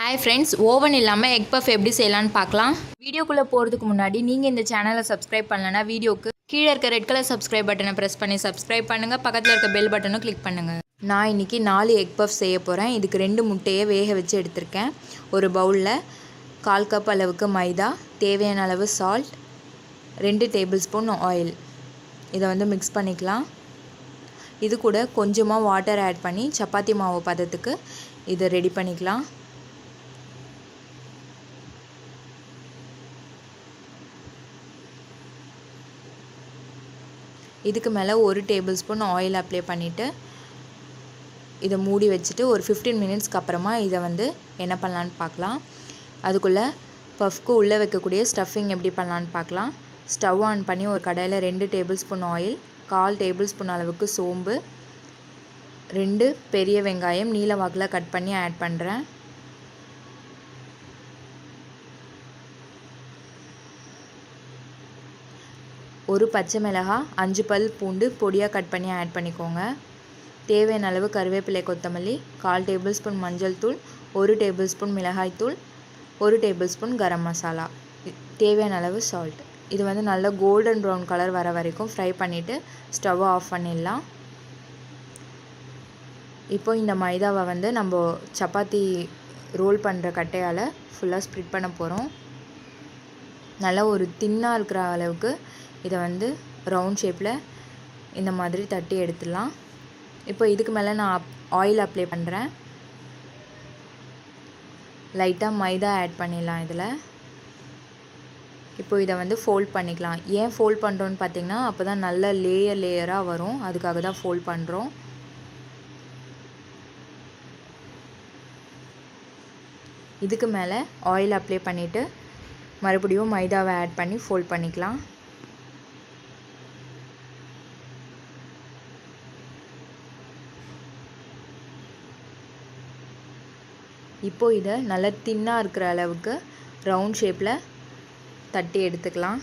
Hi friends, oven இல்லாமல் egg puff எப்படி செய்யலான்னு பார்க்கலாம். வீடியோக்குள்ளே போகிறதுக்கு முன்னாடி நீங்கள் இந்த சேனலை சப்ஸ்கிரைப் பண்ணலன்னா வீடியோக்கு கீழே இருக்க ரெட் கலர் சப்ஸ்கிரைப் பட்டனை ப்ரெஸ் பண்ணி சப்ஸ்கிரைப் பண்ணுங்கள். பக்கத்தில் இருக்க பெல் பட்டனும் கிளிக் பண்ணுங்கள். நான் இன்றைக்கி 4 எக் பஃப் செய்ய போகிறேன். இதுக்கு 2 முட்டையை வேக வச்சு எடுத்திருக்கேன். ஒரு பவுலில் 1/4 கப் அளவுக்கு மைதா, தேவையான அளவு சால்ட், 2 டேபிள் ஸ்பூன் ஆயில், இதை மிக்ஸ் பண்ணிக்கலாம். இது கூட கொஞ்சமாக வாட்டர் ஆட் பண்ணி சப்பாத்தி மாவு பதத்துக்கு இதை ரெடி பண்ணிக்கலாம். இதுக்கு மேலே 1 டேபிள் ஸ்பூன் ஆயில் அப்ளை பண்ணிவிட்டு இதை மூடி வச்சுட்டு ஒரு 15 மினிட்ஸ்க்கு அப்புறமா இதை என்ன பண்ணலான்னு பார்க்கலாம். அதுக்குள்ளே பஃப்க்கு உள்ளே வைக்கக்கூடிய ஸ்டஃபிங் எப்படி பண்ணலான்னு பார்க்கலாம். ஸ்டவ் ஆன் பண்ணி ஒரு கடாயில் 2 table spoon oil, 1/4 table spoon அளவுக்கு சோம்பு, 2 பெரிய வெங்காயம் நீல வாக்கில் கட் பண்ணி ஆட் பண்ணுறேன். ஒரு பச்சை மிளகாய், 5 பல் பூண்டு பொடியாக கட் பண்ணி ஆட் பண்ணிக்கோங்க. தேவையான அளவு கருவேப்பிலை, கொத்தமல்லி, 1/4 டேபிள் ஸ்பூன் மஞ்சள் தூள், 1 டேபிள் ஸ்பூன் மிளகாய் தூள், 1 டேபிள் ஸ்பூன் கரம் மசாலா, தேவையான அளவு சால்ட். இது நல்லா கோல்டன் ப்ரௌன் கலர் வர வரைக்கும் ஃப்ரை பண்ணிவிட்டு ஸ்டவ்வை ஆஃப் பண்ணிடலாம். இப்போ இந்த மைதாவை நம்ம சப்பாத்தி ரோல் பண்ணுற கட்டையால் ஃபுல்லாக ஸ்ப்ரெட் பண்ண போகிறோம். நல்லா ஒரு தின்னாக இருக்கிற அளவுக்கு இதை ரவுண்ட் ஷேப்பில் இந்த மாதிரி தட்டி எடுத்துடலாம். இப்போ இதுக்கு மேலே நான் ஆயில் அப்ளை பண்ணுறேன். லைட்டாக மைதா ஆட் பண்ணிடலாம் இதில். இப்போ இதை ஃபோல்ட் பண்ணிக்கலாம். ஏன் ஃபோல்ட் பண்ணுறோன்னு பார்த்தீங்கன்னா அப்போ தான் நல்ல லேயராக வரும், அதுக்காக தான் ஃபோல்ட் பண்ணுறோம். இதுக்கு மேலே ஆயில் அப்ளை பண்ணிவிட்டு மறுபடியும் மைதாவை ஆட் பண்ணி ஃபோல்ட் பண்ணிக்கலாம். இப்போது இதை நல்லா தின்னாக இருக்கிற அளவுக்கு ரவுண்ட் ஷேப்பில் தட்டி எடுத்துக்கலாம்.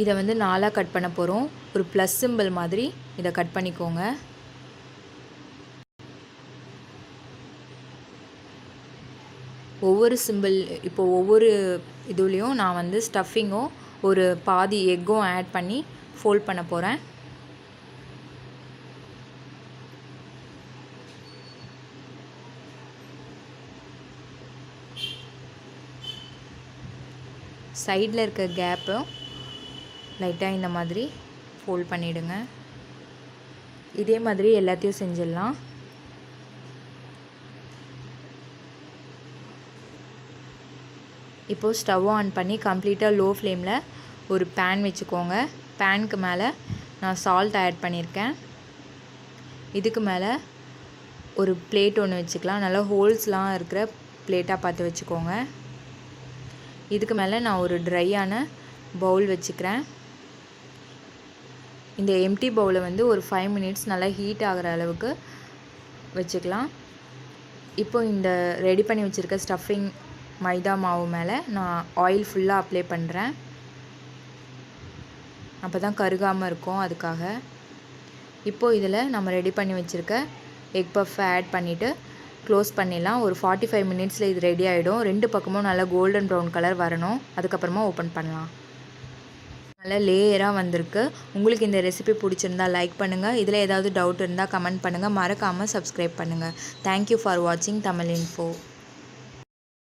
இதை 4ஆக கட் பண்ண போகிறோம். ஒரு ப்ளஸ் சிம்பிள் மாதிரி இதை கட் பண்ணிக்கோங்க. ஒவ்வொரு சிம்பிள் ஒவ்வொரு இதுலேயும் நான் ஸ்டஃபிங்கும் ஒரு பாதி எக்கும் ஆட் பண்ணி ஃபோல்ட் பண்ண போகிறேன். சைடில் இருக்க கேப்பும் லைட்டாக இந்த மாதிரி ஃபோல்ட் பண்ணிவிடுங்க. இதே மாதிரி எல்லாத்தையும் செஞ்சிடலாம். இப்போது ஸ்டவ் ஆன் பண்ணி கம்ப்ளீட்டாக லோ ஃப்ளேமில் ஒரு பேன் வச்சுக்கோங்க. பேனுக்கு மேலே நான் சால்ட் ஆட் பண்ணியிருக்கேன். இதுக்கு மேலே ஒரு பிளேட் ஒன்று வச்சுக்கலாம். நல்லா ஹோல்ஸ்லாம் இருக்கிற பிளேட்டாக பார்த்து வச்சுக்கோங்க. இதுக்கு மேலே நான் ஒரு ட்ரையான பவுல் வச்சுக்கிறேன். இந்த எம்டி பவுலை ஒரு 5 மினிட்ஸ் நல்லா ஹீட் ஆகிற அளவுக்கு வச்சுக்கலாம். இப்போ இந்த ரெடி பண்ணி வச்சுருக்க ஸ்டஃபிங் மைதா மாவு மேலே நான் ஆயில் ஃபுல்லாக அப்ளை பண்ணுறேன். அப்போ தான் கருகாமல் இருக்கும், அதுக்காக. இப்போது இதில் நம்ம ரெடி பண்ணி வச்சுருக்க எக் பஃப்பை ஆட் பண்ணிவிட்டு க்ளோஸ் பண்ணிடலாம். ஒரு 45 மினிட்ஸில் இது ரெடி ஆகிடும். 2 பக்கமும் நல்லா கோல்டன் ப்ரௌன் கலர் வரணும். அதுக்கப்புறமா ஓப்பன் பண்ணலாம். நல்லா லேயராக வந்திருக்கு. உங்களுக்கு இந்த ரெசிபி பிடிச்சிருந்தா லைக் பண்ணுங்கள். இதில் ஏதாவது டவுட் இருந்தால் கமெண்ட் பண்ணுங்கள். மறக்காமல் சப்ஸ்கிரைப் பண்ணுங்கள். தேங்க்யூ ஃபார் வாட்சிங் தமிழ் இன்ஃபோ.